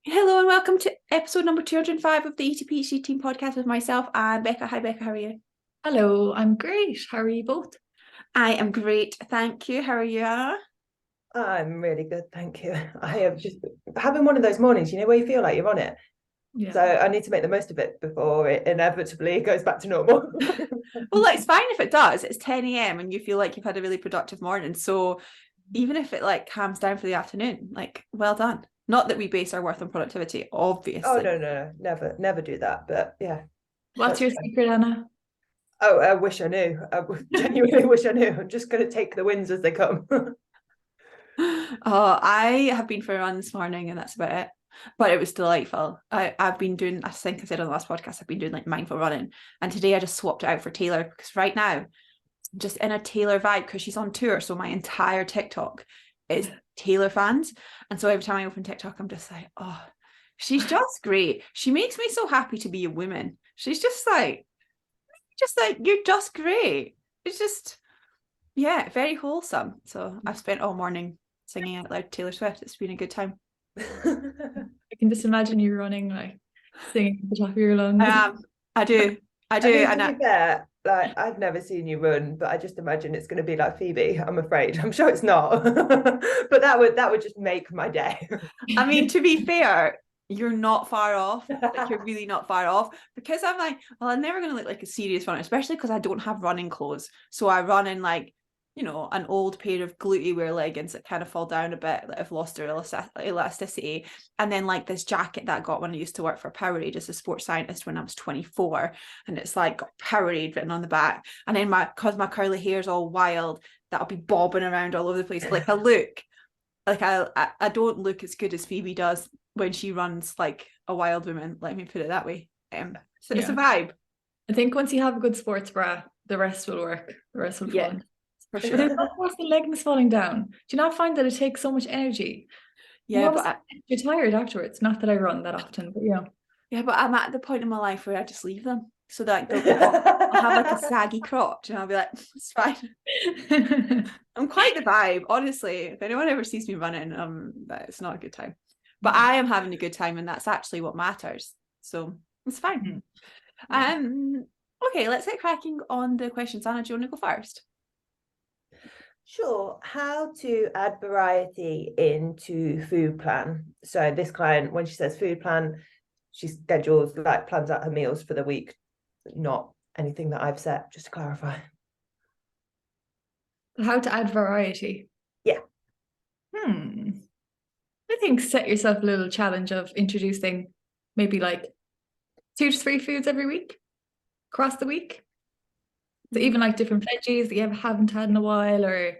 Hello and welcome to episode number 205 of the ETPHD Team podcast with myself and Bekka. Hi Bekka, how are you? Hello, I'm great. How are you both? I am great, thank you. How are you, Anna? I'm really good, thank you. I have just having one of those mornings, where you feel like you're on it. Yeah. So I need to make the most of it before it inevitably goes back to normal. Well, it's fine if it does. It's 10 a.m. and you feel like you've had a really productive morning. So even if it calms down for the afternoon, well done. Not that we base our worth on productivity, obviously. Oh no, never do that. But yeah. What's your secret, Anna? Oh, I wish I knew. I genuinely wish I knew. I'm just going to take the wins as they come. Oh, I have been for a run this morning and that's about it. But it was delightful. I've been doing, I think I said on the last podcast, I've been doing mindful running. And today I just swapped it out for Taylor because right now I'm just in a Taylor vibe because she's on tour. So my entire TikTok is Taylor fans. And so every time I open TikTok, I'm just like, oh, she's just great. She makes me so happy to be a woman. She's just like, you're just great. It's just, yeah, very wholesome. So I've spent all morning singing out loud Taylor Swift. It's been a good time. I can just imagine you running, singing at the top of your lungs. I do. I mean, to be fair, I've never seen you run, but I just imagine it's going to be like Phoebe. I'm afraid. I'm sure it's not, but that would just make my day. I mean, to be fair, you're not far off. You're really not far off, because I'm like, well, I'm never going to look like a serious runner, especially because I don't have running clothes. So I run in an old pair of glutey wear leggings that kind of fall down a bit, that have lost their elasticity, and then this jacket that I got when I used to work for Powerade as a sports scientist when I was 24, and it's got Powerade written on the back, and then because my curly hair is all wild, that'll be bobbing around all over the place. I don't look as good as Phoebe does when she runs like a wild woman, let me put it that way. So it's a vibe. I think once you have a good sports bra, the rest will work. The rest will fall. For sure. There's the leggings falling down. Do you not find that it takes so much energy? Yeah, but you're tired afterwards. Not that I run that often, but yeah. Yeah, but I'm at the point in my life where I just leave them. So that I'll have a saggy crotch and I'll be like, it's fine. I'm quite the vibe, honestly. If anyone ever sees me running, it's not a good time. But I am having a good time, and that's actually what matters. So it's fine. Okay, let's get cracking on the questions. Anna, do you want to go first? Sure. How to add variety into food plan. So this client, when she says food plan, she schedules, plans out her meals for the week, not anything that I've set, just to clarify. How to add variety? Yeah. I think set yourself a little challenge of introducing maybe 2 to 3 foods every week across the week. So even different veggies that you haven't had in a while, or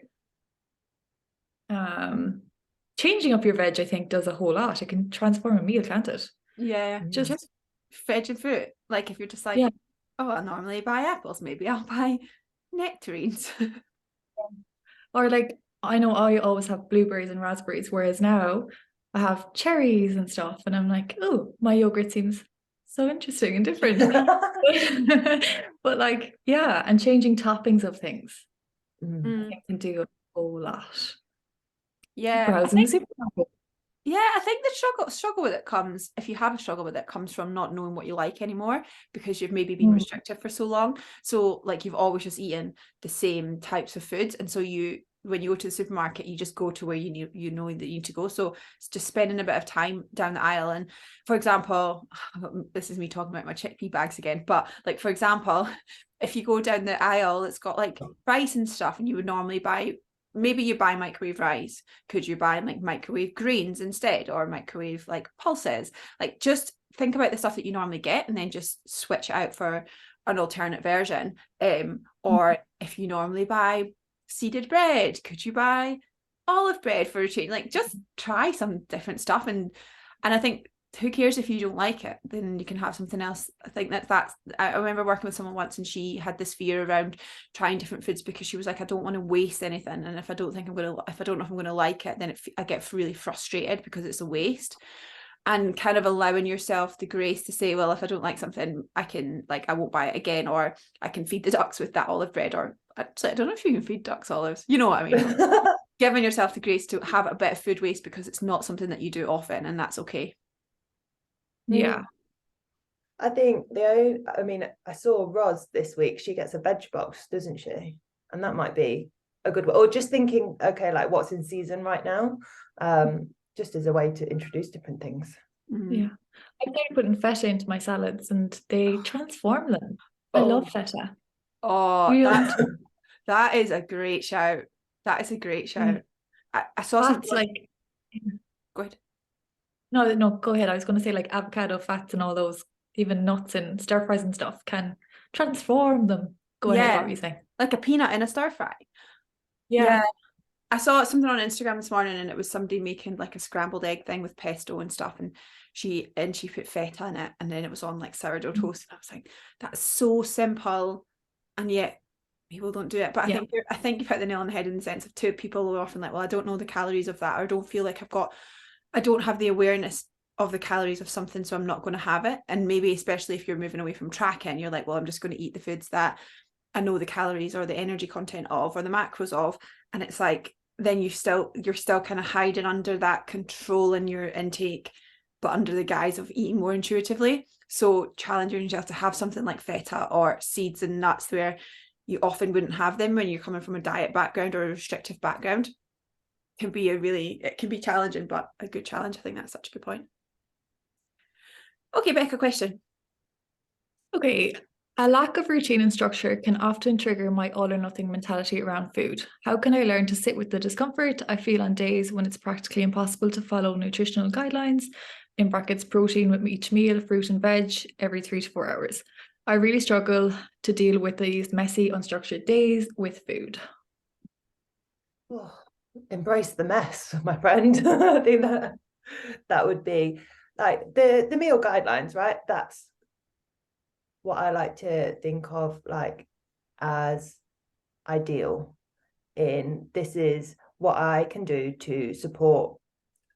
changing up your veg, I think, does a whole lot. It can transform a meal, can't it? Yeah, just veg and fruit. If you're just oh, I normally buy apples, maybe I'll buy nectarines. Or I know I always have blueberries and raspberries, whereas now I have cherries and stuff, and I'm like, oh, my yogurt seems so interesting and different. But and changing toppings of things, I think can do a whole lot. Yeah, browsing the supermarket. Yeah, I think the struggle with it comes, if you have a struggle with it, comes from not knowing what you like anymore, because you've maybe been restricted for so long. So you've always just eaten the same types of foods, and so when you go to the supermarket, you just go to where you know that you need to go. So it's just spending a bit of time down the aisle. And for example, this is me talking about my chickpea bags again, but for example, if you go down the aisle, it's got rice and stuff, and you would normally buy, maybe you buy microwave rice. Could you buy microwave greens instead, or microwave pulses? Just think about the stuff that you normally get and then just switch it out for an alternate version. Or if you normally buy seeded bread, could you buy olive bread for a change? Just try some different stuff, and I think, who cares if you don't like it? Then you can have something else. I think that's I remember working with someone once, and she had this fear around trying different foods because she was like, I don't want to waste anything, and if I don't know if I'm going to like it, then I get really frustrated because it's a waste. And kind of allowing yourself the grace to say, well, if I don't like something, I can I won't buy it again, or I can feed the ducks with that olive bread, or actually, I don't know if you can feed ducks olives, you know what I mean. Giving yourself the grace to have a bit of food waste because it's not something that you do often, and that's okay. Yeah. I think I saw Roz this week. She gets a veg box, doesn't she? And that might be a good one. Or just thinking, okay, like what's in season right now, just as a way to introduce different things. Yeah. I started putting feta into my salads and they transform them. I love feta. Oh, that is a great shout. That is a great shout. I saw fats something like go ahead. No, go ahead. I was going to say like avocado fats and all those, even nuts and stir fries and stuff can transform them. Go ahead, what were you saying? Like a peanut in a stir fry. Yeah. I saw something on Instagram this morning and it was somebody making like a scrambled egg thing with pesto and stuff, and she put feta in it, and then it was on like sourdough toast, and I was like, that's so simple, and yet people don't do it. But I think you've hit the nail on the head in the sense of two people who are often like, well, I don't know the calories of that, or I don't feel like I don't have the awareness of the calories of something, so I'm not going to have it. And maybe especially if you're moving away from tracking, you're like, well, I'm just going to eat the foods that I know the calories or the energy content of or the macros of, and it's like then you're still kind of hiding under that control in your intake, but under the guise of eating more intuitively. So challenging yourself to have something like feta or seeds and nuts where you often wouldn't have them when you're coming from a diet background or a restrictive background can be it can be challenging, but a good challenge. I think that's such a good point. Okay, Bekka, question. Okay. A lack of routine and structure can often trigger my all or nothing mentality around food. How can I learn to sit with the discomfort I feel on days when it's practically impossible to follow nutritional guidelines, in brackets protein with each meal, fruit and veg, every 3 to 4 hours? I really struggle to deal with these messy, unstructured days with food. Oh, embrace the mess, my friend. I think that would be like the meal guidelines, right? That's what I like to think of like as ideal in this is what I can do to support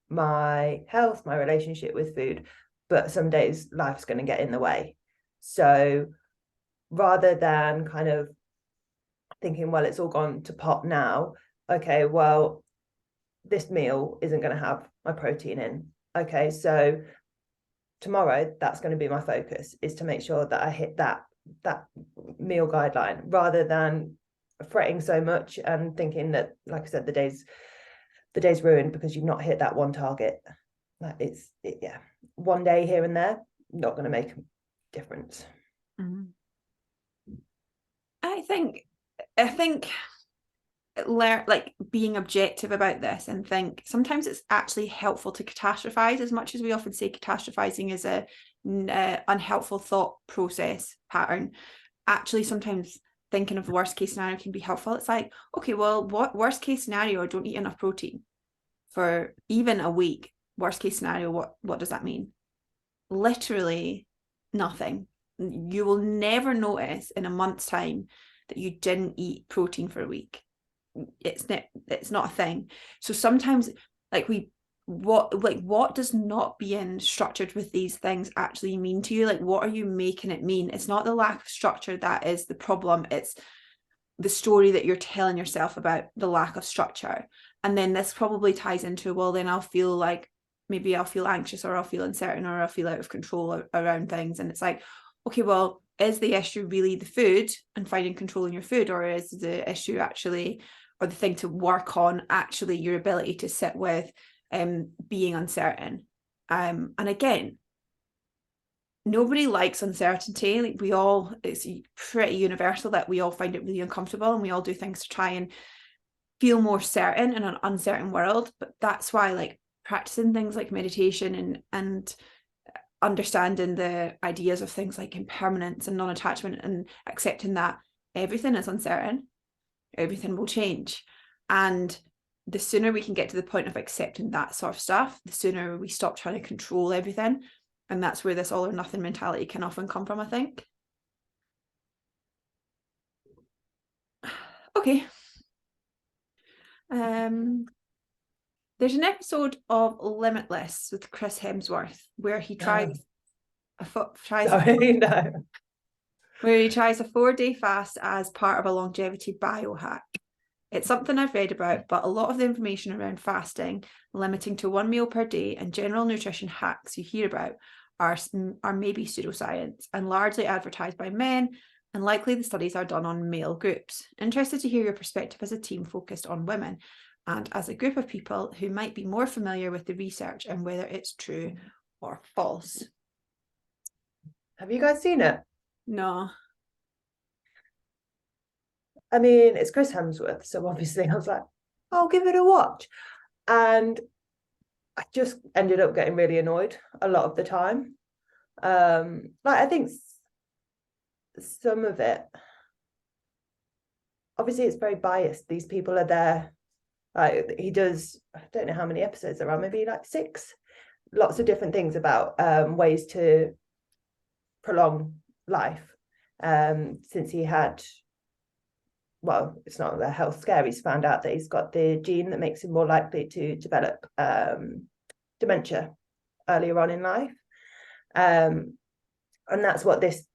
my health, my relationship with food, but some days life's going to get in the way. So rather than kind of thinking, well, it's all gone to pot now, okay, well, this meal isn't going to have my protein in. Okay, so tomorrow that's going to be my focus, is to make sure that I hit that meal guideline, rather than fretting so much and thinking that, like I said, the day's ruined because you've not hit that one target. Like yeah, one day here and there not going to make a difference. I think like being objective about this and think sometimes it's actually helpful to catastrophize, as much as we often say catastrophizing is a unhelpful thought process pattern. Actually, sometimes thinking of the worst case scenario can be helpful. It's like, okay, well, what worst case scenario? I don't eat enough protein for even a week. Worst case scenario, what does that mean? Literally nothing. You will never notice in a month's time that you didn't eat protein for a week. It's not a thing. So sometimes like what does not being structured with these things actually mean to you? Like, what are you making it mean? It's not the lack of structure that is the problem. It's the story that you're telling yourself about the lack of structure. And then this probably ties into, well, then maybe I'll feel anxious, or I'll feel uncertain, or I'll feel out of control around things. And it's like, okay, well, is the issue really the food and finding control in your food, or is the issue actually, or the thing to work on, actually your ability to sit with being uncertain? And again, nobody likes uncertainty. Like it's pretty universal that we all find it really uncomfortable, and we all do things to try and feel more certain in an uncertain world. But that's why like practicing things like meditation and understanding the ideas of things like impermanence and non-attachment, and accepting that everything is uncertain, everything will change. And the sooner we can get to the point of accepting that sort of stuff, the sooner we stop trying to control everything. And that's where this all or nothing mentality can often come from, I think. Okay. There's an episode of Limitless with Chris Hemsworth where he tries a 4-day fast as part of a longevity biohack. It's something I've read about, but a lot of the information around fasting, limiting to 1 meal per day, and general nutrition hacks you hear about are maybe pseudoscience and largely advertised by men, and likely the studies are done on male groups. Interested to hear your perspective as a team focused on women and as a group of people who might be more familiar with the research and whether it's true or false. Have you guys seen it? No. I mean, it's Chris Hemsworth, so obviously I was like, I'll give it a watch. And I just ended up getting really annoyed a lot of the time. Like, I think some of it, obviously it's very biased. These people are there. Like, he does, I don't know how many episodes there are, maybe like 6. Lots of different things about ways to prolong life. Since he had, well, it's not a health scare, he's found out that he's got the gene that makes him more likely to develop dementia earlier on in life. And that's what this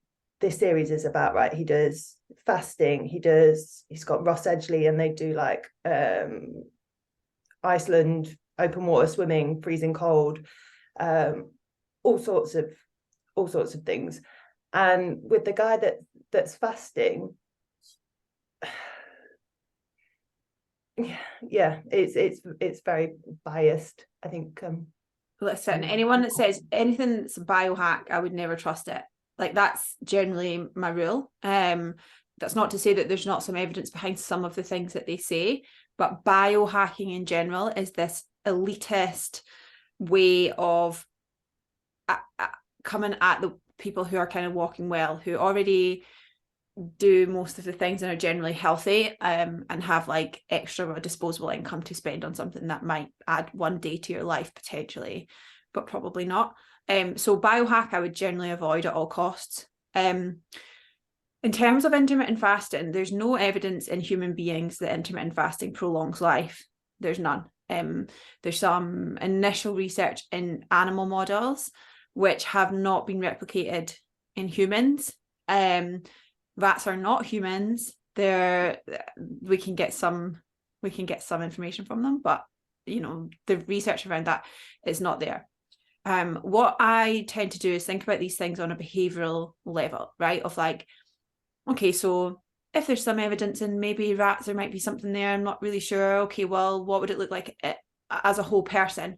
series is about, right? He does fasting, he's got Ross Edgley, and they do like Iceland, open water swimming, freezing cold, all sorts of things. And with the guy that's fasting, yeah, it's very biased, I think. Listen, anyone that says anything that's a biohack, I would never trust it. Like, that's generally my rule. That's not to say that there's not some evidence behind some of the things that they say, but biohacking in general is this elitist way of coming at the people who are kind of walking well, who already do most of the things and are generally healthy, and have like extra disposable income to spend on something that might add one day to your life potentially, but probably not. So biohack I would generally avoid at all costs. In terms of intermittent fasting, there's no evidence in human beings that intermittent fasting prolongs life. There's none. There's some initial research in animal models which have not been replicated in humans. Rats are not humans. We can get some information from them, but the research around that is not there. What I tend to do is think about these things on a behavioral level, right? Of like, okay, so if there's some evidence in maybe rats, there might be something there, I'm not really sure. Okay, well, what would it look like as a whole person?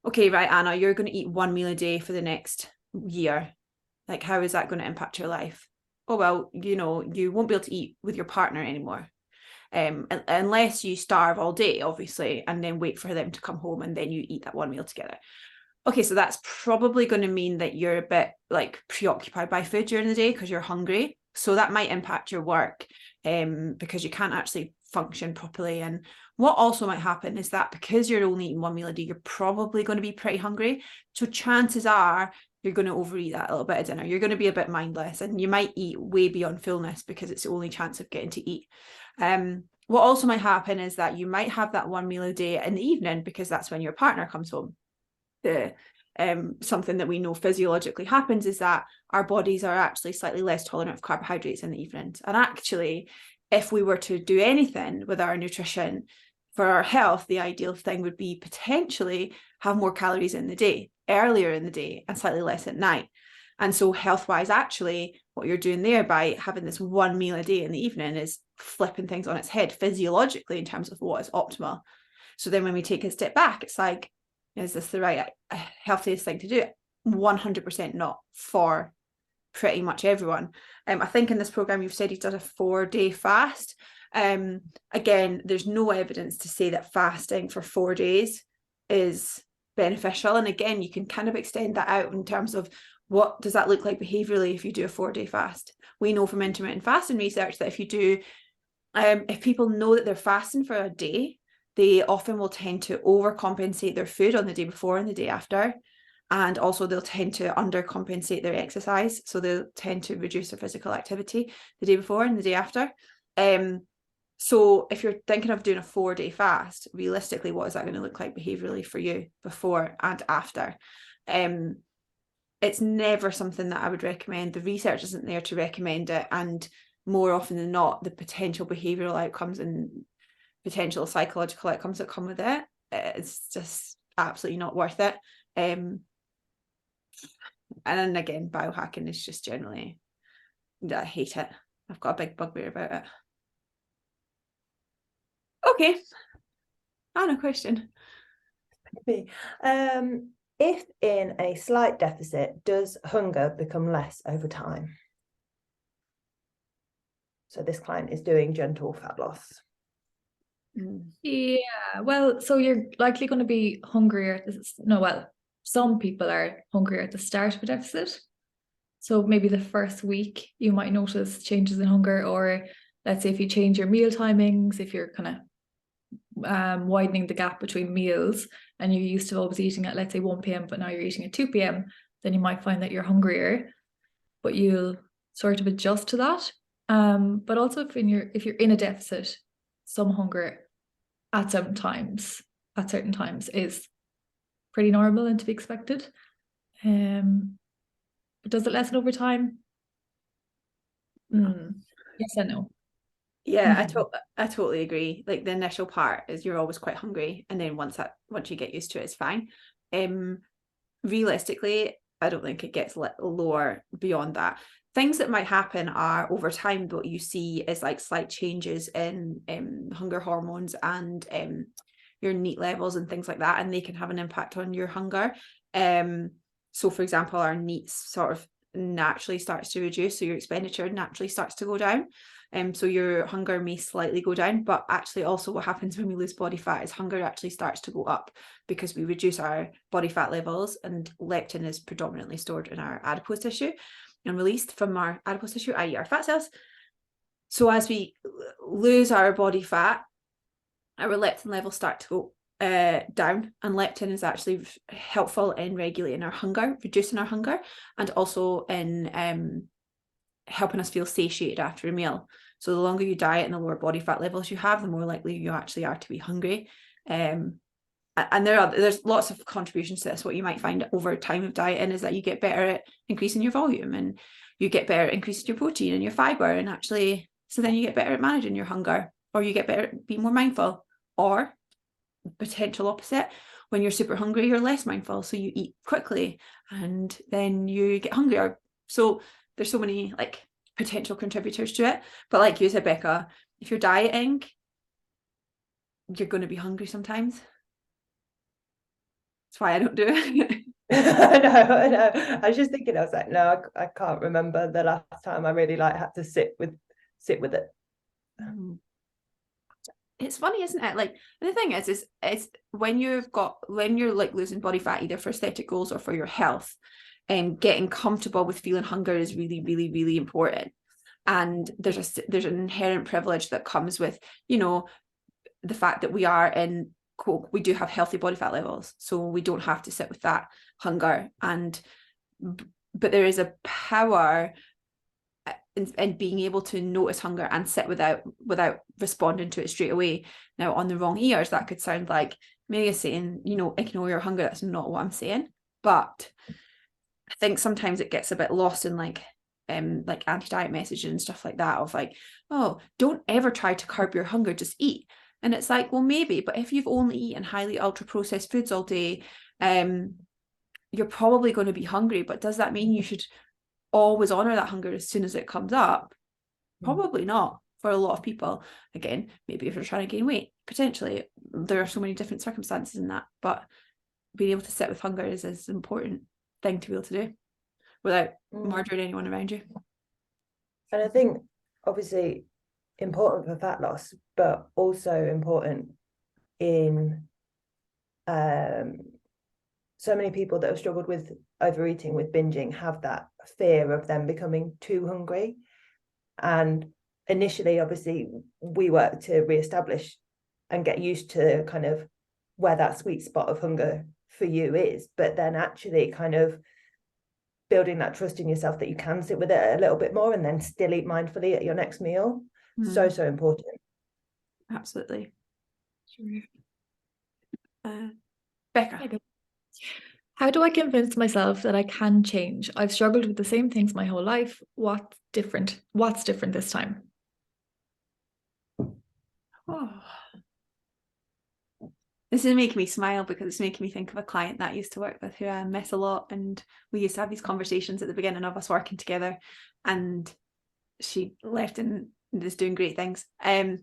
Okay, right, Anna, you're going to eat 1 meal a day for the next year. Like, how is that going to impact your life? Oh, well, you won't be able to eat with your partner anymore. Unless you starve all day, obviously, and then wait for them to come home and then you eat that 1 meal together. Okay, so that's probably going to mean that you're a bit like preoccupied by food during the day because you're hungry. So that might impact your work because you can't actually function properly. And what also might happen is that because you're only eating 1 meal a day, you're probably going to be pretty hungry. So chances are you're going to overeat that little bit at dinner. You're going to be a bit mindless and you might eat way beyond fullness because it's the only chance of getting to eat. What also might happen is that you might have that 1 meal a day in the evening because that's when your partner comes home. Something that we know physiologically happens is that our bodies are actually slightly less tolerant of carbohydrates in the evenings. And actually, if we were to do anything with our nutrition for our health, the ideal thing would be potentially have more calories in the day, earlier in the day, and slightly less at night. And so health-wise, actually, what you're doing there by having this 1 meal a day in the evening is flipping things on its head physiologically in terms of what is optimal. So then when we take a step back, it's like, is this the right healthiest thing to do? 100% not for pretty much everyone. I think in this program you've said you've done a 4-day fast. Again, there's no evidence to say that fasting for 4 days is beneficial. And again, you can kind of extend that out in terms of what does that look like behaviorally if you do a 4-day fast. We know from intermittent fasting research that if you do, if people know that they're fasting for a day, they often will tend to overcompensate their food on the day before and the day after. And also they'll tend to undercompensate their exercise. So they'll tend to reduce their physical activity the day before and the day after. So if you're thinking of doing a 4-day fast, realistically, what is that going to look like behaviorally for you before and after? It's never something that I would recommend. The research isn't there to recommend it. And more often than not, the potential behavioral outcomes and potential psychological outcomes that come with it, it's just absolutely not worth it. And then again, biohacking is just generally, I hate it. I've got a big bugbear about it. Okay. Anna, question. If in a slight deficit, does hunger become less over time? So this client is doing gentle fat loss. Yeah, well, so you're likely going to be hungrier. Some people are hungrier at the start of a deficit. So maybe the first week you might notice changes in hunger, or let's say if you change your meal timings, if you're kind of widening the gap between meals and you're used to always eating at, let's say, 1 p.m, but now you're eating at 2 p.m, then you might find that you're hungrier, but you'll sort of adjust to that. But also if you're in a deficit, some hunger at certain times is pretty normal and to be expected. But does it lessen over time? Yes and no. Yeah, I totally agree. Like the initial part is you're always quite hungry, and then once you get used to it, it's fine. Realistically, I don't think it gets lower beyond that. Things that might happen are over time, what you see is like slight changes in hunger hormones and your NEAT levels and things like that, and they can have an impact on your hunger. So for example, our NEAT sort of naturally starts to reduce, so your expenditure naturally starts to go down. So your hunger may slightly go down, but actually also what happens when we lose body fat is hunger actually starts to go up because we reduce our body fat levels, and leptin is predominantly stored in our adipose tissue and released from our adipose tissue, i.e. our fat cells. So as we lose our body fat, our leptin levels start to go down, and leptin is actually helpful in regulating our hunger, reducing our hunger, and also in helping us feel satiated after a meal. So the longer you diet and the lower body fat levels you have, the more likely you actually are to be hungry. And there's lots of contributions to this. What you might find over time of dieting is that you get better at increasing your volume, and you get better at increasing your protein and your fiber, and actually, so then you get better at managing your hunger, or you get better at being more mindful. Or potential opposite, when you're super hungry, you're less mindful, so you eat quickly and then you get hungrier. So there's so many like potential contributors to it. But like you said, Bekka, if you're dieting, you're going to be hungry sometimes. That's why I don't do it. I know. I was just thinking, I was like, no, I can't remember the last time I really like had to sit with it. It's funny, isn't it? Like, the thing is it's when you're like losing body fat, either for aesthetic goals or for your health, and getting comfortable with feeling hunger is really, really, really important. And there's an inherent privilege that comes with, you know, the fact that we do have healthy body fat levels, so we don't have to sit with that hunger. But there is a power and being able to notice hunger and sit without responding to it straight away. Now, on the wrong ears, that could sound like Emilia saying, you know, ignore your hunger. That's not what I'm saying. But I think sometimes it gets a bit lost in like anti-diet messaging and stuff like that, of like, oh, don't ever try to curb your hunger, just eat. And it's like, well, maybe, but if you've only eaten highly ultra processed foods all day, you're probably going to be hungry. But does that mean you should always honor that hunger as soon as it comes up? Probably not for a lot of people. Again, maybe if you're trying to gain weight, potentially. There are so many different circumstances in that, but being able to sit with hunger is an important thing to be able to do without murdering anyone around you. And I think obviously important for fat loss, but also important in so many people that have struggled with overeating, with binging, have that fear of them becoming too hungry. And initially, obviously, we work to reestablish and get used to kind of where that sweet spot of hunger for you is, but then actually kind of building that trust in yourself that you can sit with it a little bit more and then still eat mindfully at your next meal. So important. Absolutely. Bekka, how do I convince myself that I can change? I've struggled with the same things my whole life. What's different this time? This is making me smile because it's making me think of a client that I used to work with who I miss a lot, and we used to have these conversations at the beginning of us working together, and she left and is doing great things. I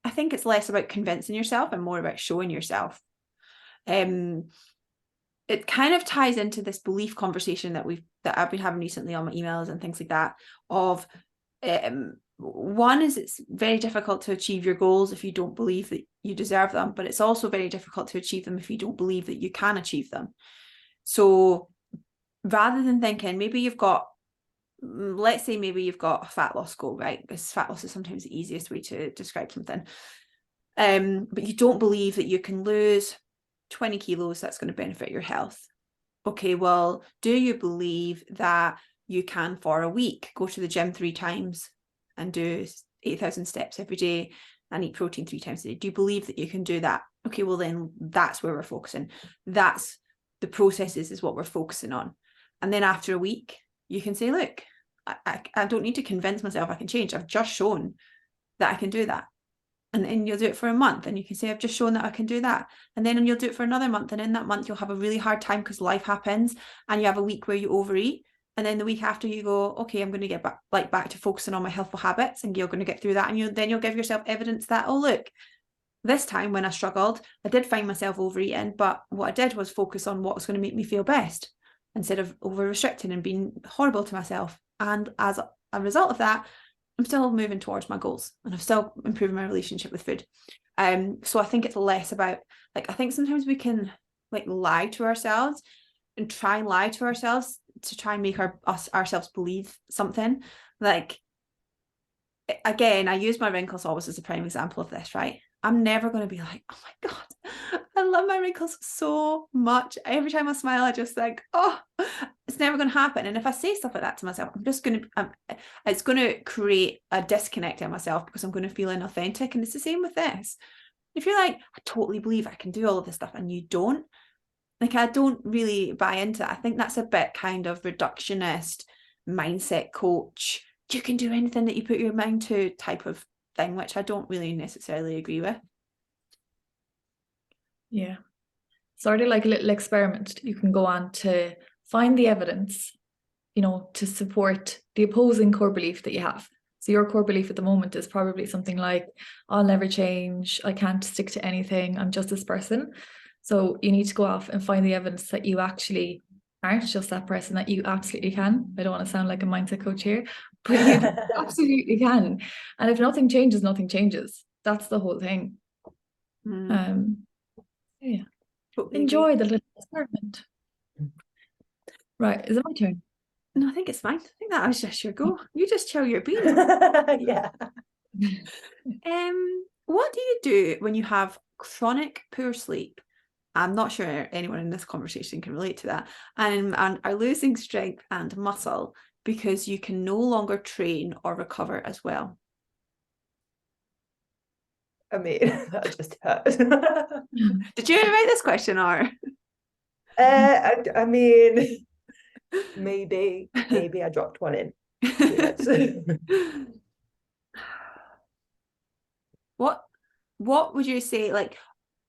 think it's less about convincing yourself and more about showing yourself. It kind of ties into this belief conversation that I've been having recently on my emails and things like that, of one is it's very difficult to achieve your goals if you don't believe that you deserve them, but it's also very difficult to achieve them if you don't believe that you can achieve them. So rather than thinking, let's say maybe you've got a fat loss goal, right? Because fat loss is sometimes the easiest way to describe something. But you don't believe that you can lose 20 kilos that's going to benefit your health. Okay, well, do you believe that you can, for a week, go to the gym 3 times and do 8,000 steps every day and eat protein 3 times a day? Do you believe that you can do that? Okay, well then that's where we're focusing. That's the processes is what we're focusing on. And then after a week, you can say, look, I don't need to convince myself I can change. I've just shown that I can do that. And then you'll do it for a month and you can say, I've just shown that I can do that. And then you'll do it for another month. And in that month, you'll have a really hard time because life happens and you have a week where you overeat. And then the week after you go, okay, I'm going to get back to focusing on my healthful habits, and you're going to get through that. And then you'll give yourself evidence that, oh, look, this time when I struggled, I did find myself overeating, but what I did was focus on what was going to make me feel best instead of over restricting and being horrible to myself. And as a result of that, I'm still moving towards my goals and I'm still improving my relationship with food. So I think it's less about, I think sometimes we can lie to ourselves and try and lie to ourselves to try and make ourselves believe something. Again, I use my wrinkles always as a prime example of this, right? I'm never going to be like, oh my God, I love my wrinkles so much. Every time I smile, I just think, oh, it's never going to happen. And if I say stuff like that to myself, it's going to create a disconnect in myself because I'm going to feel inauthentic. And it's the same with this. If you're like, I totally believe I can do all of this stuff and you don't, I don't really buy into that. I think that's a bit kind of reductionist mindset coach. You can do anything that you put your mind to type of thing, which I don't really necessarily agree with. Yeah. Sort of like a little experiment you can go on to find the evidence, to support the opposing core belief that you have. So your core belief at the moment is probably something like, I'll never change, I can't stick to anything, I'm just this person. So you need to go off and find the evidence that you actually aren't just that person, that you absolutely can. I don't want to sound like a mindset coach here, but you absolutely can. And if nothing changes, nothing changes. That's the whole thing. Yeah. Totally enjoy agree. The little experiment. Right, is it my turn? No, I think it's fine. I think that was just your go. You just chill your beans. Yeah. What do you do when you have chronic poor sleep? I'm not sure anyone in this conversation can relate to that. And are losing strength and muscle because you can no longer train or recover as well. I mean, that just hurt. Did you write this question or? I mean, maybe I dropped one in. What would you say,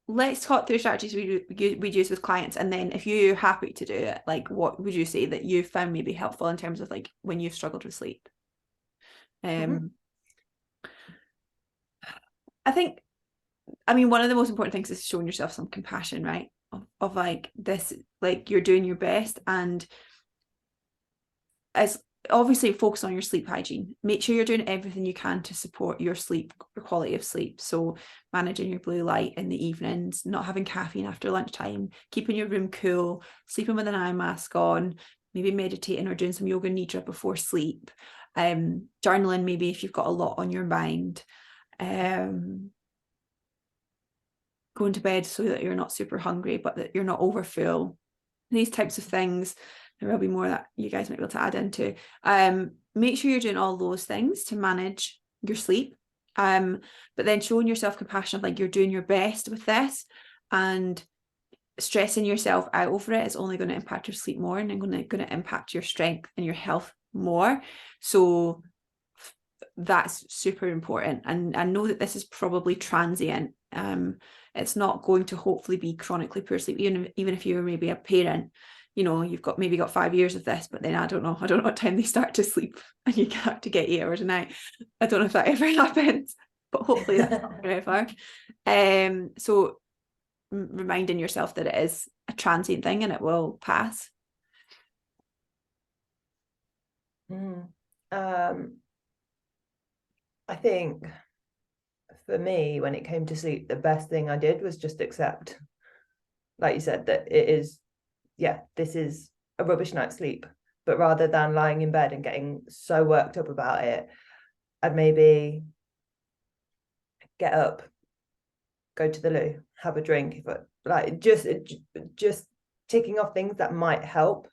let's talk through strategies we'd use with clients, and then if you're happy to do it, what would you say that you found maybe helpful in terms of when you've struggled with sleep? I think, one of the most important things is showing yourself some compassion, right? Of this, you're doing your best, and as obviously focus on your sleep hygiene. Make sure you're doing everything you can to support your sleep, your quality of sleep. So managing your blue light in the evenings, not having caffeine after lunchtime, keeping your room cool, sleeping with an eye mask on, maybe meditating or doing some yoga nidra before sleep, journaling maybe if you've got a lot on your mind, going to bed so that you're not super hungry but that you're not overfull. These types of things. There will be more that you guys might be able to add into. Make sure you're doing all those things to manage your sleep. But then showing yourself compassion of you're doing your best with this, and stressing yourself out over it is only going to impact your sleep more and going to impact your strength and your health more. So that's super important. And I know that this is probably transient. It's not going to hopefully be chronically poor sleep, even if you're maybe a parent, you know, you've got 5 years of this, but then I don't know what time they start to sleep and you have to get 8 hours a night. I don't know if that ever happens, but hopefully that's not forever. So reminding yourself that it is a transient thing and it will pass. I think for me, when it came to sleep, the best thing I did was just accept, like you said, that it is, this is a rubbish night's sleep. But rather than lying in bed and getting so worked up about it, I'd maybe get up, go to the loo, have a drink, but like just ticking off things that might help.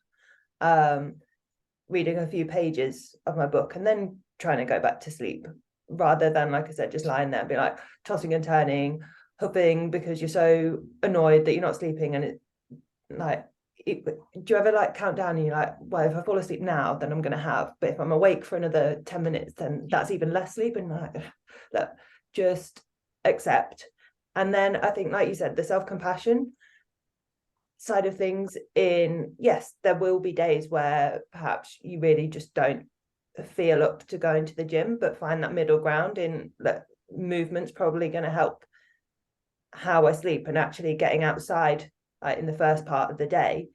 Reading a few pages of my book and then trying to go back to sleep, rather than, like I said, just lying there and be like tossing and turning, huffing because you're so annoyed that you're not sleeping. And do you ever like count down and you're like, well, if I fall asleep now, then I'm going to have, but if I'm awake for another 10 minutes, then that's even less sleep. And like, look, just accept. And then I think, like you said, the self-compassion side of things, yes, there will be days where perhaps you really just don't feel up to going to the gym, but find that middle ground in that movement's probably going to help how I sleep, and actually getting outside in the first part of the day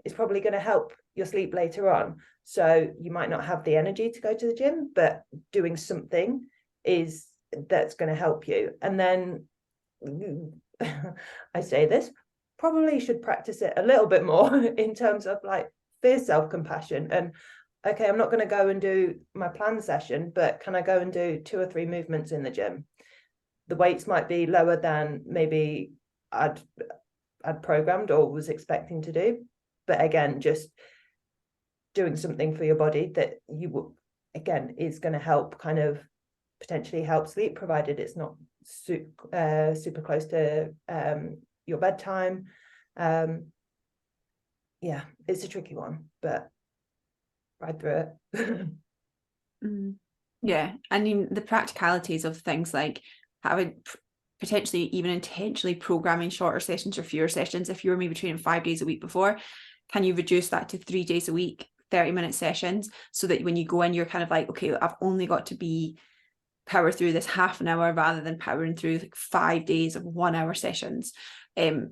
is probably going to help your sleep later on. So you might not have the energy to go to the gym, but doing something that's going to help you. And then I say this, probably should practice it a little bit more in terms of like fierce self-compassion. And okay, I'm not going to go and do my plan session, but can I go and do 2 or 3 movements in the gym? The weights might be lower than maybe I'd programmed or was expecting to do, but again, just doing something for your body that you again is going to help, kind of potentially help sleep, provided it's not super close to your bedtime. It's a tricky one, but ride through it. Yeah, I mean, the practicalities of things like having potentially even intentionally programming shorter sessions or fewer sessions. If you were maybe training 5 days a week before, can you reduce that to 3 days a week, 30-minute sessions, so that when you go in, you're kind of like, okay, I've only got to power through this half an hour rather than powering through like 5 days of 1 hour sessions.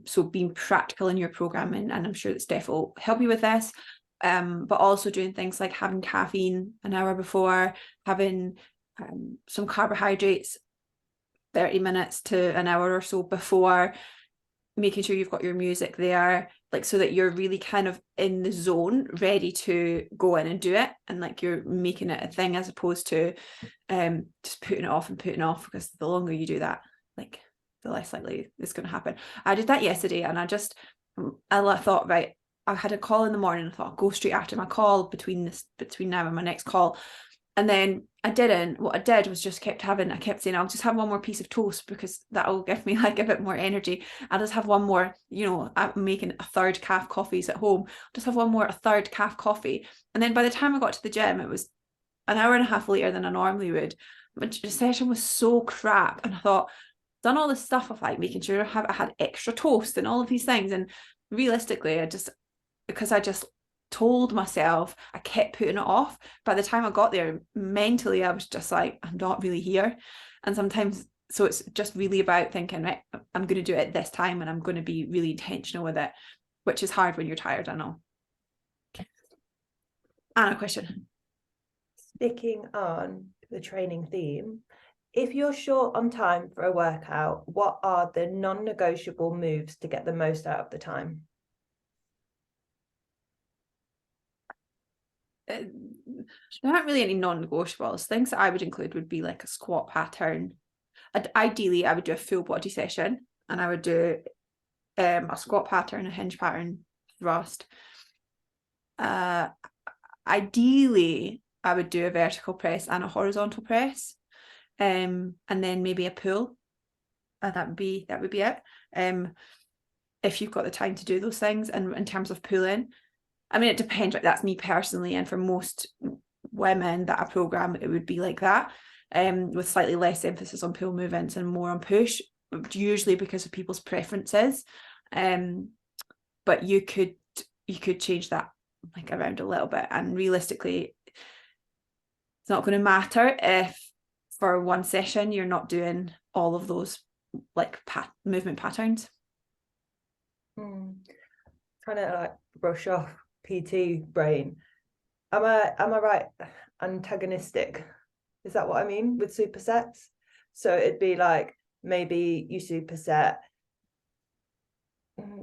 So being practical in your programming, and I'm sure that Steph will help you with this. But also doing things like having caffeine an hour before, having some carbohydrates 30 minutes to an hour or so before, making sure you've got your music there, like so that you're really kind of in the zone, ready to go in and do it, and like you're making it a thing, as opposed to just putting it off, because the longer you do that, like the less likely it's going to happen. I did that yesterday, and I thought, right, I had a call in the morning. I thought I'll go straight after my call between now and my next call. And then I didn't. What I did was just I kept saying, I'll just have one more piece of toast because that'll give me like a bit more energy. I'll just have one more, I'm making a third calf coffees at home. I'll just have a third calf coffee. And then by the time I got to the gym, it was an hour and a half later than I normally would. But the session was so crap. And I thought, done all this stuff of like making sure I had extra toast and all of these things. And realistically, because I just told myself, I kept putting it off. By the time I got there, mentally, I was just like, I'm not really here. And sometimes, so it's just really about thinking, right, I'm going to do it at this time, and I'm going to be really intentional with it, which is hard when you're tired, I know. Anna, question. Sticking on the training theme, if you're short on time for a workout, what are the non-negotiable moves to get the most out of the time? There aren't really any non-negotiables. Things that I would include would be like a squat pattern. Ideally, I would do a full body session, and I would do a squat pattern, a hinge pattern, thrust. Ideally, I would do a vertical press and a horizontal press, and then maybe a pull. That would be it. If you've got the time to do those things, and in terms of pulling, I mean, it depends. Like, that's me personally, and for most women that I program, it would be like that, with slightly less emphasis on pull movements and more on push, usually because of people's preferences. But you could change that like around a little bit, and realistically it's not going to matter if for one session you're not doing all of those like movement patterns. Trying to like brush off PT brain. Am I right? Antagonistic. Is that what I mean with supersets? So it'd be like maybe you superset.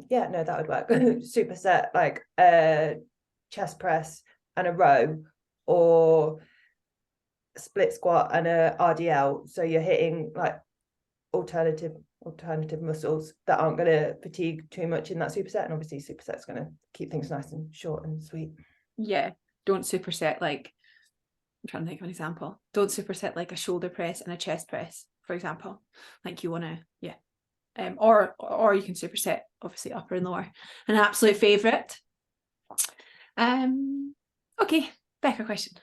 Yeah, no, that would work. Superset like a chest press and a row, or split squat and a RDL. So you're hitting like alternative muscles that aren't going to fatigue too much in that superset, and obviously superset's going to keep things nice and short and sweet. Yeah, don't superset like, I'm trying to think of an example. Don't superset like a shoulder press and a chest press, for example. Like you want to, yeah. Or you can superset obviously upper and lower. An absolute favorite. Okay, Bekka question.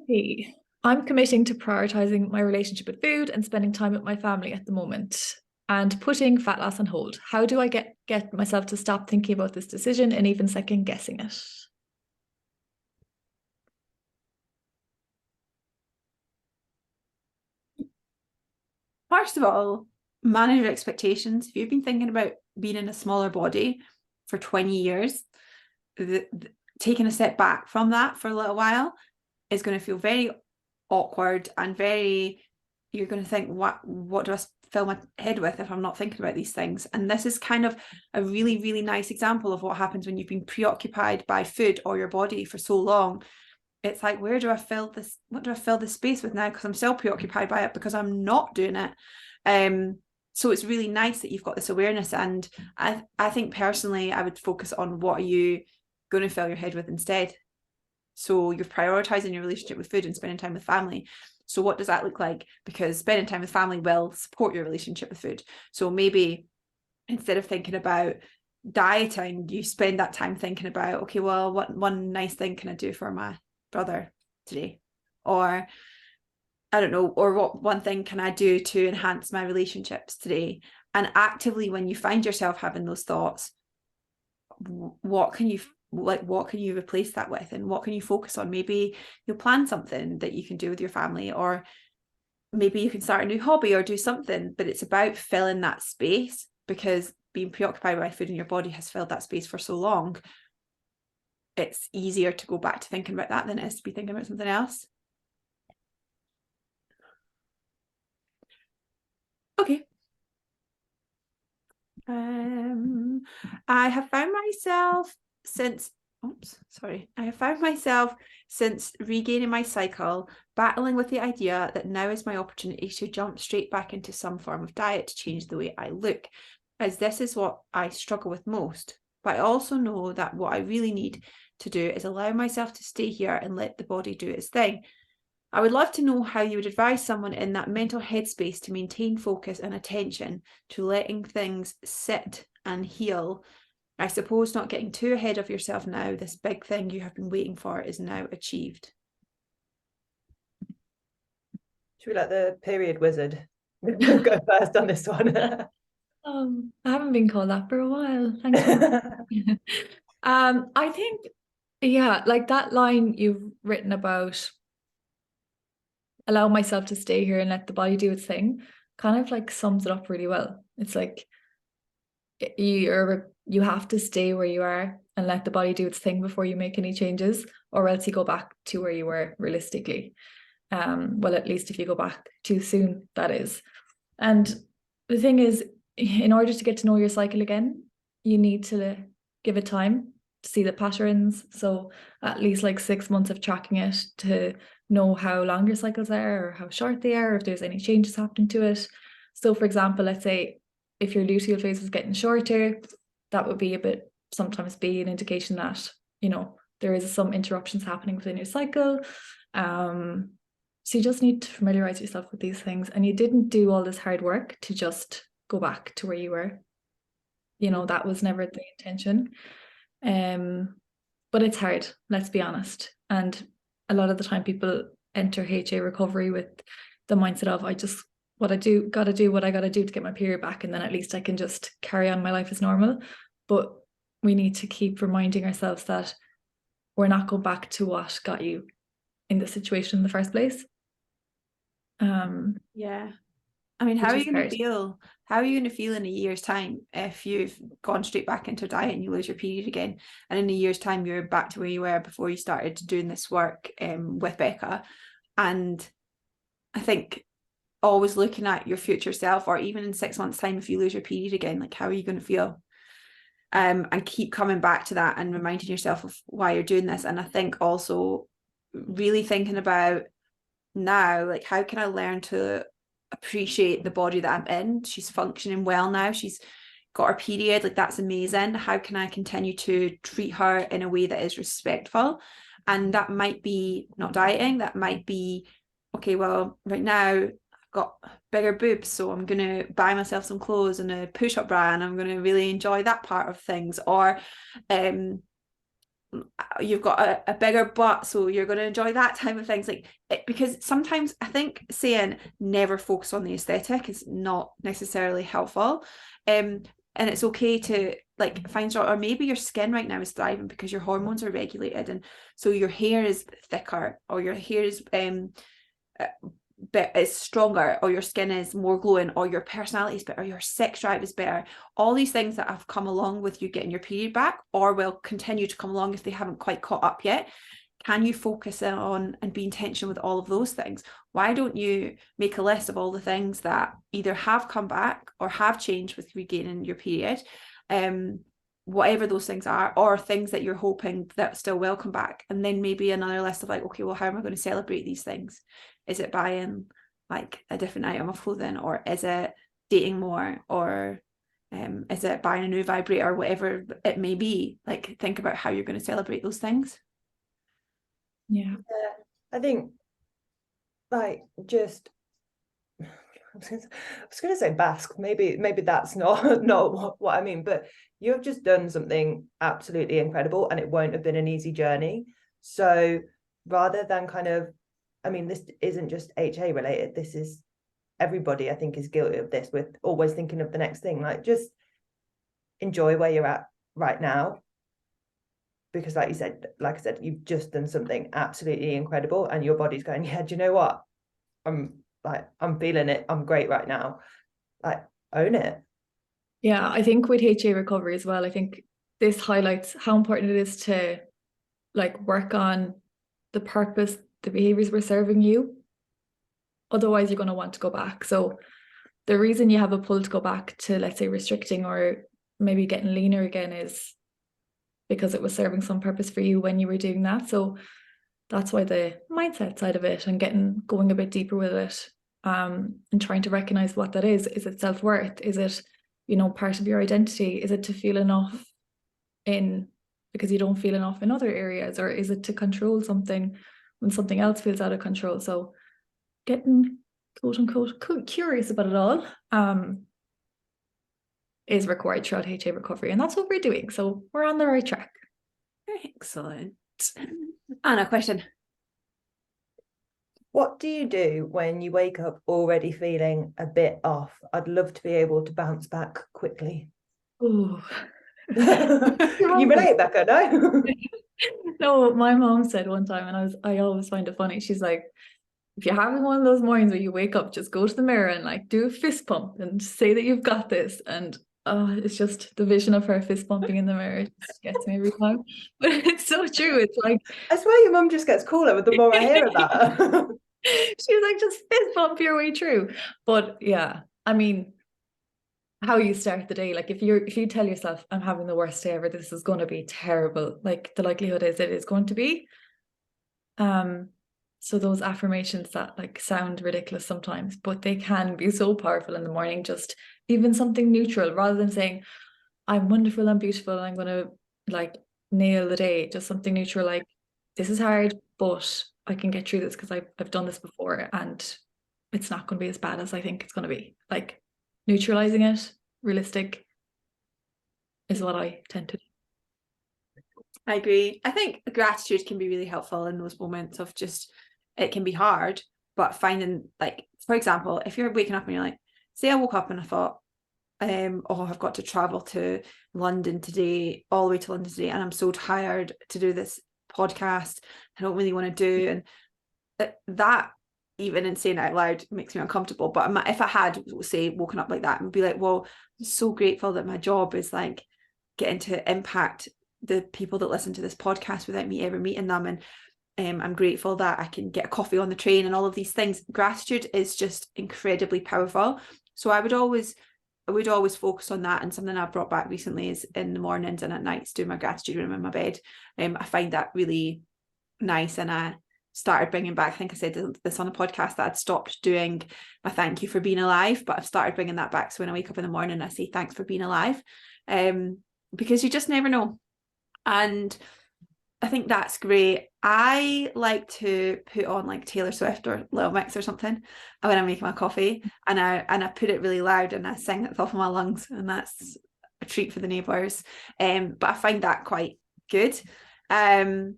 Hey, I'm committing to prioritizing my relationship with food and spending time with my family at the moment, and putting fat loss on hold. How do I get myself to stop thinking about this decision and even second guessing it? First of all, manage your expectations. If you've been thinking about being in a smaller body for 20 years, taking a step back from that for a little while is going to feel very awkward, and you're going to think, what do I fill my head with if I'm not thinking about these things? And this is kind of a really, really nice example of what happens when you've been preoccupied by food or your body for so long. It's like, what do I fill this space with now? Because I'm still preoccupied by it because I'm not doing it. So it's really nice that you've got this awareness. And I think personally, I would focus on what are you going to fill your head with instead. So you're prioritizing your relationship with food and spending time with family. So what does that look like? Because spending time with family will support your relationship with food. So maybe instead of thinking about dieting, you spend that time thinking about, okay, well, what one nice thing can I do for my brother today? Or I don't know, or what one thing can I do to enhance my relationships today? And actively, when you find yourself having those thoughts, what can you replace that with, and what can you focus on? Maybe you'll plan something that you can do with your family, or maybe you can start a new hobby or do something, but it's about filling that space, because being preoccupied by food in your body has filled that space for so long. It's easier to go back to thinking about that than it is to be thinking about something else. Okay. I have found myself since regaining my cycle, battling with the idea that now is my opportunity to jump straight back into some form of diet to change the way I look, as this is what I struggle with most. But I also know that what I really need to do is allow myself to stay here and let the body do its thing. I would love to know how you would advise someone in that mental headspace to maintain focus and attention, to letting things sit and heal. I suppose not getting too ahead of yourself now. This big thing you have been waiting for is now achieved. Should we let the period wizard go first on this one? I haven't been called that for a while. Thanks for I think, yeah, like that line you've written about, allow myself to stay here and let the body do its thing, kind of like sums it up really well. It's like you have to stay where you are and let the body do its thing before you make any changes, or else you go back to where you were realistically. Well, at least if you go back too soon, that is. And the thing is, in order to get to know your cycle again, you need to give it time to see the patterns. So at least like 6 months of tracking it to know how long your cycles are or how short they are, or if there's any changes happening to it. So for example, let's say if your luteal phase is getting shorter, that would sometimes be an indication that, there is some interruptions happening within your cycle. So you just need to familiarize yourself with these things, and you didn't do all this hard work to just go back to where you were. That was never the intention. But it's hard, let's be honest. And a lot of the time people enter HA recovery with the mindset of, I just, what I do, gotta do what I gotta do to get my period back, and then at least I can just carry on my life as normal. But we need to keep reminding ourselves that we're not going back to what got you in the situation in the first place. Yeah. I mean, how are Which you is going to hard. feel? How are you going to feel in a year's time if you've gone straight back into diet and you lose your period again? And in a year's time, you're back to where you were before you started doing this work with Bekka. And I think always looking at your future self, or even in 6 months' time, if you lose your period again, like, how are you going to feel? And keep coming back to that and reminding yourself of why you're doing this. And I think also really thinking about now, like, how can I learn to appreciate the body that I'm in? She's functioning well now. She's got her period. Like, that's amazing. How can I continue to treat her in a way that is respectful? And that might be not dieting. That might be, okay, well, right now I've got bigger boobs, so I'm going to buy myself some clothes and a push-up bra, and I'm going to really enjoy that part of things. Or you've got a bigger butt, so you're going to enjoy that type of things. Like, because sometimes I think saying never focus on the aesthetic is not necessarily helpful. And it's okay to like find out, or maybe your skin right now is thriving because your hormones are regulated, and so your hair is thicker, or your hair is is stronger, or your skin is more glowing, or your personality is better, your sex drive is better. All these things that have come along with you getting your period back, or will continue to come along if they haven't quite caught up yet. Can you focus on and be intentional with all of those things? Why don't you make a list of all the things that either have come back or have changed with regaining your period, whatever those things are, or things that you're hoping that still will come back, and then maybe another list of like, okay, well, how am I going to celebrate these things? Is it buying like a different item of clothing, or is it dating more, or is it buying a new vibrator, or whatever it may be? Like, think about how you're going to celebrate those things. Yeah. I think like just I was going to say bask. Maybe that's not what I mean, but you have just done something absolutely incredible, and it won't have been an easy journey. So rather than kind of, I mean, this isn't just HA related. This is everybody, I think, is guilty of this, with always thinking of the next thing. Like, just enjoy where you're at right now, because like I said, you've just done something absolutely incredible, and your body's going, yeah, do you know what? I'm feeling it. I'm great right now. Like, own it. Yeah, I think with HA recovery as well, I think this highlights how important it is to like work on the purpose, the behaviors we're serving you. Otherwise, you're going to want to go back. So the reason you have a pull to go back to, let's say, restricting or maybe getting leaner again is because it was serving some purpose for you when you were doing that. So that's why the mindset side of it and going a bit deeper with it, and trying to recognize what that is. Is it self-worth? Is it, part of your identity? Is it to feel enough because you don't feel enough in other areas? Or is it to control something when something else feels out of control? So getting quote unquote curious about it all is required throughout HA recovery, and that's what we're doing. So we're on the right track. Excellent. Anna, question. What do you do when you wake up already feeling a bit off? I'd love to be able to bounce back quickly. Oh, you relate, Bekka? No. No, my mom said one time, and I always find it funny. She's like, if you're having one of those mornings where you wake up, just go to the mirror and like do a fist pump and say that you've got this. And it's just the vision of her fist pumping in the mirror just gets me every time. But it's so true. It's like, I swear your mum just gets cooler the more I hear about her. she's like, just fist bump your way through. But yeah, I mean, how you start the day, like if you tell yourself, I'm having the worst day ever, this is going to be terrible, like the likelihood is it is going to be. So those affirmations that like sound ridiculous sometimes, but they can be so powerful in the morning. Just even something neutral, rather than saying I'm wonderful, I'm beautiful, I'm going to like nail the day. Just something neutral, like this is hard, but I can get through this because I've done this before, and it's not going to be as bad as I think it's going to be. Like neutralizing it, realistic, is what I tend to do. I agree. I think gratitude can be really helpful in those moments of just, it can be hard, but finding, like, for example, if you're waking up and you're like, say I woke up and I thought, oh, I've got to travel to London today, all the way to London today, and I'm so tired to do this podcast. I don't really want to do, and that, even in saying it out loud, makes me uncomfortable. But if I had, say, woken up like that and be like, well, I'm so grateful that my job is like getting to impact the people that listen to this podcast without me ever meeting them, and I'm grateful that I can get a coffee on the train and all of these things. Gratitude is just incredibly powerful. So I would always focus on that. And something I've brought back recently is in the mornings and at nights doing my gratitude when I'm in my bed. I find that really nice, and I started bringing back, I think I said this on the podcast, that I'd stopped doing my thank you for being alive, but I've started bringing that back. So when I wake up in the morning, I say thanks for being alive, because you just never know. And I think that's great. I like to put on like Taylor Swift or Little Mix or something when I'm making my coffee, and I put it really loud and I sing at the top of my lungs, and that's a treat for the neighbours. But I find that quite good. I'll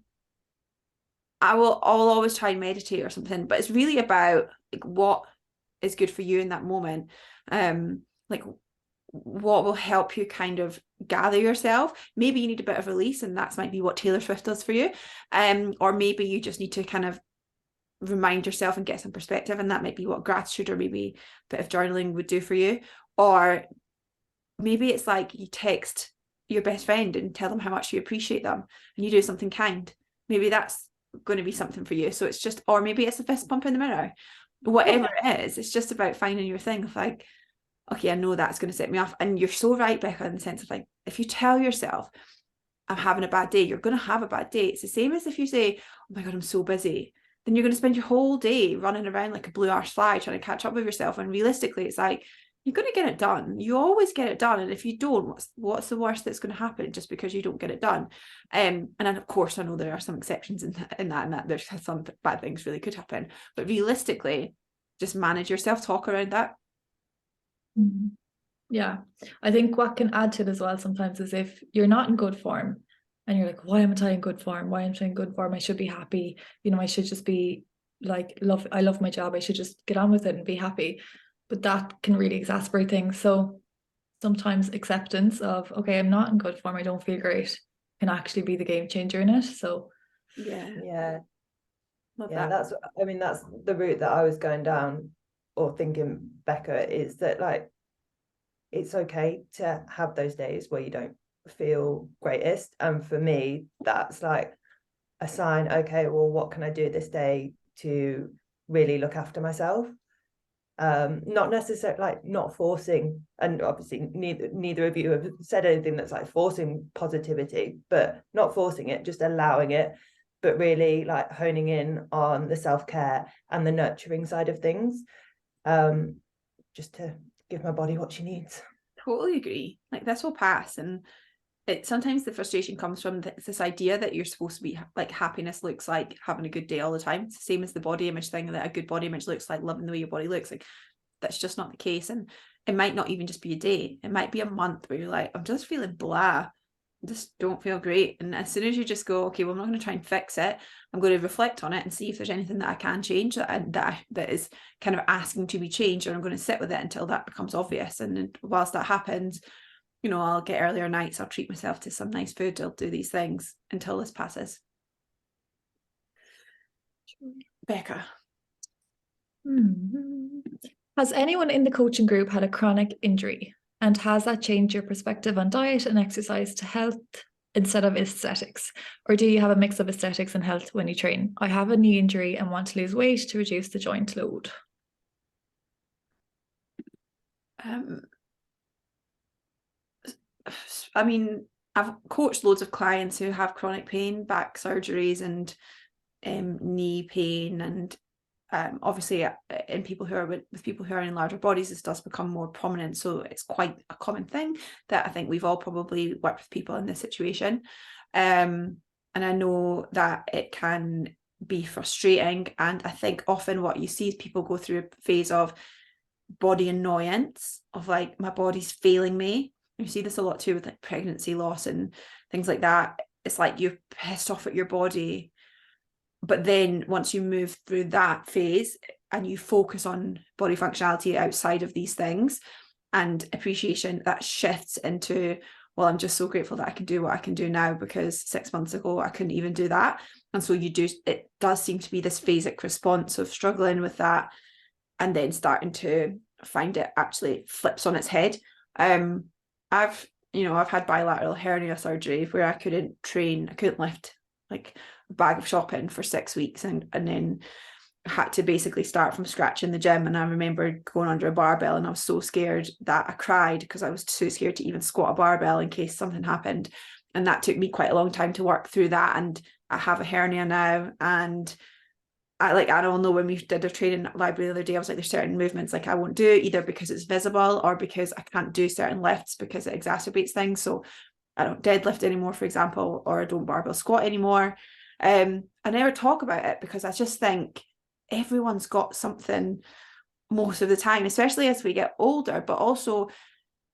always try and meditate or something, but it's really about like what is good for you in that moment. Like what will help you kind of gather yourself. Maybe you need a bit of release, and that might be what Taylor Swift does for you. Or maybe you just need to kind of remind yourself and get some perspective, and that might be what gratitude or maybe a bit of journaling would do for you. Or maybe it's like you text your best friend and tell them how much you appreciate them, and you do something kind. Maybe that's going to be something for you. So it's just, or maybe it's a fist pump in the mirror. Whatever it is, it's just about finding your thing of like, okay, I know that's going to set me off. And you're so right, Bekka, in the sense of like, if you tell yourself, I'm having a bad day, you're going to have a bad day. It's the same as if you say, oh my God, I'm so busy. Then you're going to spend your whole day running around like a blue arse fly trying to catch up with yourself. And realistically, it's like, you're going to get it done. You always get it done. And if you don't, what's the worst that's going to happen just because you don't get it done? And then, of course, I know there are some exceptions in that, and that there's some bad things really could happen. But realistically, just manage your self-talk around that. Yeah, I think what can add to it as well sometimes is if you're not in good form and you're like, why am I in good form? Why am I in good form? I should be happy. I should just be like, I love my job. I should just get on with it and be happy. But that can really exacerbate things. So sometimes acceptance of, okay, I'm not in good form, I don't feel great, can actually be the game changer in it. So yeah, love yeah, that. that's the route that I was going down, or thinking, Bekka, is that like it's okay to have those days where you don't feel greatest. And for me, that's like a sign, okay, well, what can I do this day to really look after myself? Not necessarily like not forcing, and obviously neither of you have said anything that's like forcing positivity, but not forcing it, just allowing it, but really like honing in on the self-care and the nurturing side of things, just to give my body what she needs. Totally agree. Like, this will pass. And sometimes the frustration comes from this idea that you're supposed to be like, happiness looks like having a good day all the time. It's the same as the body image thing, that a good body image looks like loving the way your body looks. Like, that's just not the case. And it might not even just be a day, it might be a month where you're like, I'm just feeling blah, I just don't feel great. And as soon as you just go, okay, well, I'm not going to try and fix it, I'm going to reflect on it and see if there's anything that I can change that is kind of asking to be changed, and I'm going to sit with it until that becomes obvious. And whilst that happens, I'll get earlier nights, I'll treat myself to some nice food, I'll do these things until this passes. Bekka. Has anyone in the coaching group had a chronic injury? And has that changed your perspective on diet and exercise to health instead of aesthetics? Or do you have a mix of aesthetics and health when you train? I have a knee injury and want to lose weight to reduce the joint load. I mean, I've coached loads of clients who have chronic pain, back surgeries and knee pain, and obviously in people who are with people who are in larger bodies, this does become more prominent. So it's quite a common thing that I think we've all probably worked with people in this situation. And I know that it can be frustrating. And I think often what you see is people go through a phase of body annoyance, of like, my body's failing me. You see this a lot too with like pregnancy loss and things like that. it's like you're pissed off at your body. But then once you move through that phase and you focus on body functionality outside of these things and appreciation, that shifts into, well, I'm just so grateful that I can do what I can do now, because 6 months ago I couldn't even do that. And so it does seem to be this phasic response of struggling with that and then starting to find it actually flips on its head. I've had bilateral hernia surgery where I couldn't train, I couldn't lift like a bag of shopping for 6 weeks, and then had to basically start from scratch in the gym. And I remember going under a barbell and I was so scared that I cried because I was too scared to even squat a barbell in case something happened. And that took me quite a long time to work through that. And I have a hernia now, and I don't know, when we did a training library the other day, I was like, there's certain movements like I won't do, either because it's visible or because I can't do certain lifts because it exacerbates things. So I don't deadlift anymore, for example, or I don't barbell squat anymore. I never talk about it because I just think everyone's got something most of the time, especially as we get older, but also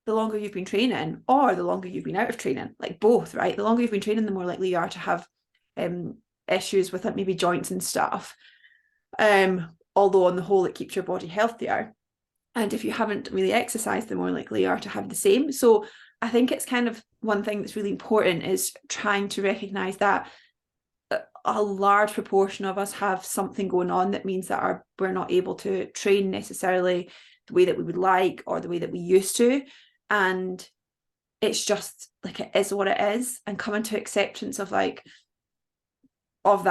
the longer you've been training or the longer you've been out of training, like both, right? The longer you've been training, the more likely you are to have issues with like maybe joints and stuff. Although on the whole, it keeps your body healthier. And if you haven't really exercised, the more likely you are to have the same. So I think it's kind of one thing that's really important is trying to recognize that a large proportion of us have something going on that means that we're not able to train necessarily the way that we would like or the way that we used to. And it's just like, it is what it is, and coming to acceptance of like, of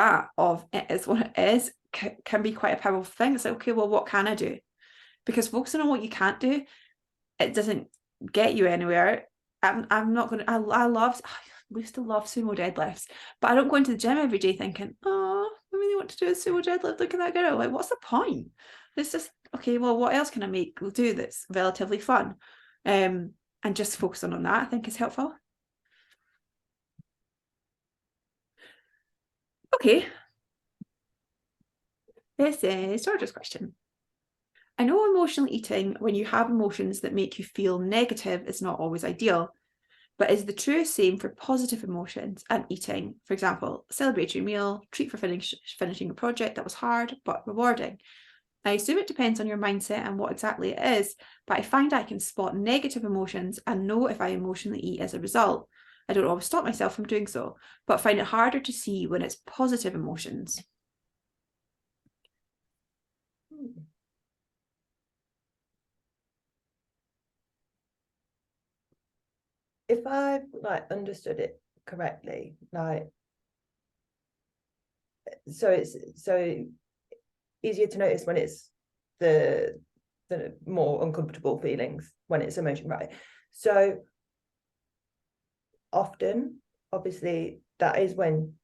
it is what it is, can be quite a powerful thing. It's like, okay, well, what can I do? Because focusing on what you can't do, it doesn't get you anywhere. I'm not going to, I used to love sumo deadlifts, but I don't go into the gym every day thinking, oh, I really want to do a sumo deadlift. Look at that girl. Like, what's the point? It's just, okay, well, what else can I do that's relatively fun? And just focusing on that, I think, is helpful. Okay. This is Georgia's question. I know emotional eating, when you have emotions that make you feel negative, is not always ideal, but is the true same for positive emotions and eating? For example, a celebratory meal, treat for finishing a project that was hard but rewarding. I assume it depends on your mindset and what exactly it is, but I find I can spot negative emotions and know if I emotionally eat as a result. I don't always stop myself from doing so, but find it harder to see when it's positive emotions. If I've understood it correctly, so it's so easier to notice when it's the more uncomfortable feelings, when it's emotion, right? So often, obviously, that is when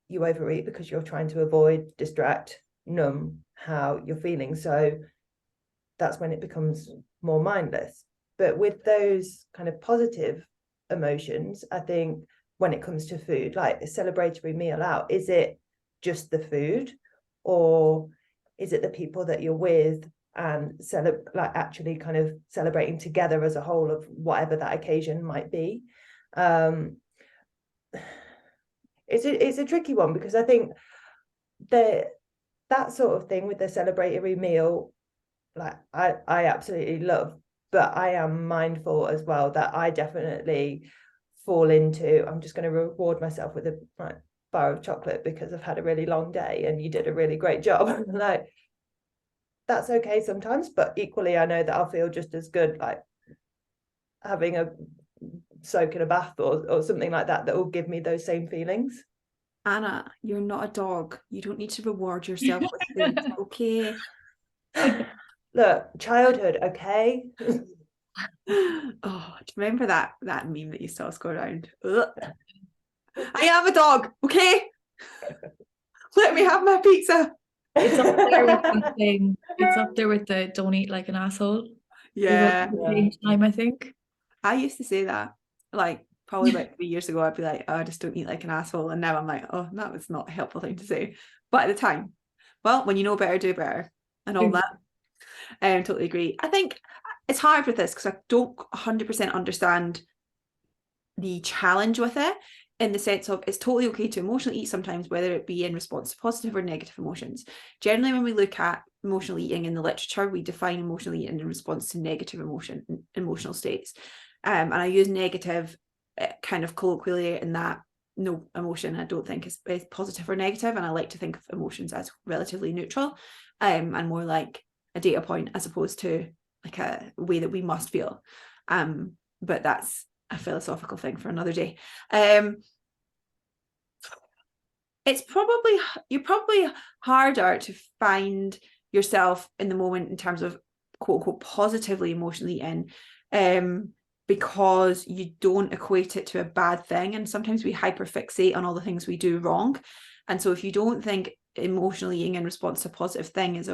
you overeat because you're trying to avoid, distract, numb how you're feeling. So that's when it becomes more mindless. But with those kind of positive emotions, I think when it comes to food, like a celebratory meal out, is it just the food, or is it the people that you're with and actually kind of celebrating together as a whole of whatever that occasion might be? It's a tricky one, because I think that sort of thing with the celebratory meal, like I absolutely love, but I am mindful as well that I definitely fall into, I'm just going to reward myself with a bar of chocolate because I've had a really long day and you did a really great job. Like, that's okay sometimes, but equally I know that I'll feel just as good like having a soak in a bath or something like that will give me those same feelings. Anna, you're not a dog. You don't need to reward yourself with food, okay? Look, childhood, okay? Oh, do you remember that meme that used to always go around? Ugh. I am a dog, okay? Let me have my pizza. It's up there with the thing. It's up there with the don't eat like an asshole. Yeah. At the same time, I think. I used to say that, like, probably about 3 years ago. I'd be like, oh, I just don't eat like an asshole. And now I'm like, oh, that was not a helpful thing to say. But at the time, well, when you know better, do better and all that. I totally agree. I think it's hard with this because I don't 100% understand the challenge with it. in the sense of it's totally okay to emotionally eat sometimes, whether it be in response to positive or negative emotions. Generally, when we look at emotional eating in the literature, we define emotional eating in response to negative emotional states. And I use negative kind of colloquially in that no emotion I don't think is positive or negative, and I like to think of emotions as relatively neutral, and more like a data point as opposed to like a way that we must feel. But that's a philosophical thing for another day. It's you're probably harder to find yourself in the moment in terms of quote unquote positively emotionally eating, because you don't equate it to a bad thing, and sometimes we hyperfixate on all the things we do wrong. And so if you don't think emotionally eating in response to a positive thing is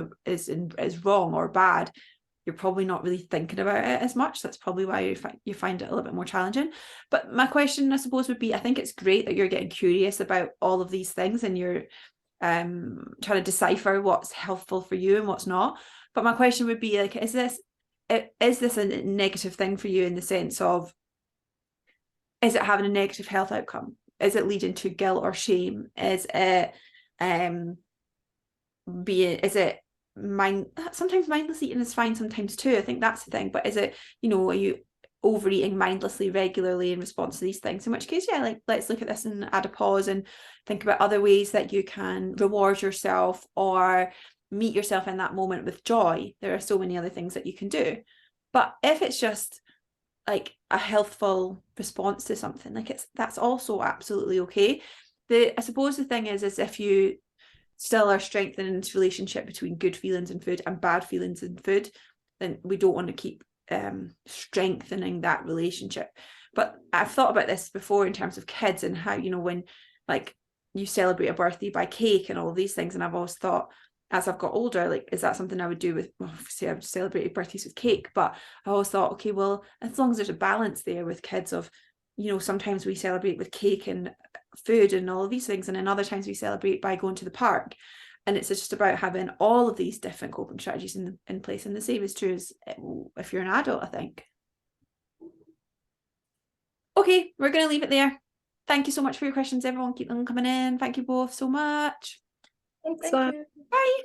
wrong or bad, you're probably not really thinking about it as much. That's probably why you find it a little bit more challenging. But my question, I suppose, would be, I think it's great that you're getting curious about all of these things and you're trying to decipher what's helpful for you and what's not. But my question would be, like, is this a negative thing for you in the sense of, is it having a negative health outcome? Is it leading to guilt or shame? Is it sometimes mindless eating is fine sometimes too. I think that's the thing. But is it, are you overeating mindlessly regularly in response to these things? In which case, yeah, like, let's look at this and add a pause and think about other ways that you can reward yourself or meet yourself in that moment with joy. There are so many other things that you can do. But if it's just like a healthful response to something, like, that's also absolutely okay. I suppose the thing is if you still are strengthening this relationship between good feelings in food and bad feelings in food, then we don't want to keep strengthening that relationship. But I've thought about this before in terms of kids and how, when like you celebrate a birthday by cake and all of these things, and I've always thought, as I've got older, like, is that something I would do with, well, obviously I've celebrated birthdays with cake, but I always thought, okay, well, as long as there's a balance there with kids of, sometimes we celebrate with cake and food and all of these things, and then other times we celebrate by going to the park. And it's just about having all of these different coping strategies in place. And the same is true as if you're an adult, I think. Okay, we're going to leave it there. Thank you so much for your questions, everyone. Keep them coming in. Thank you both so much. Thanks. Thank you. Bye.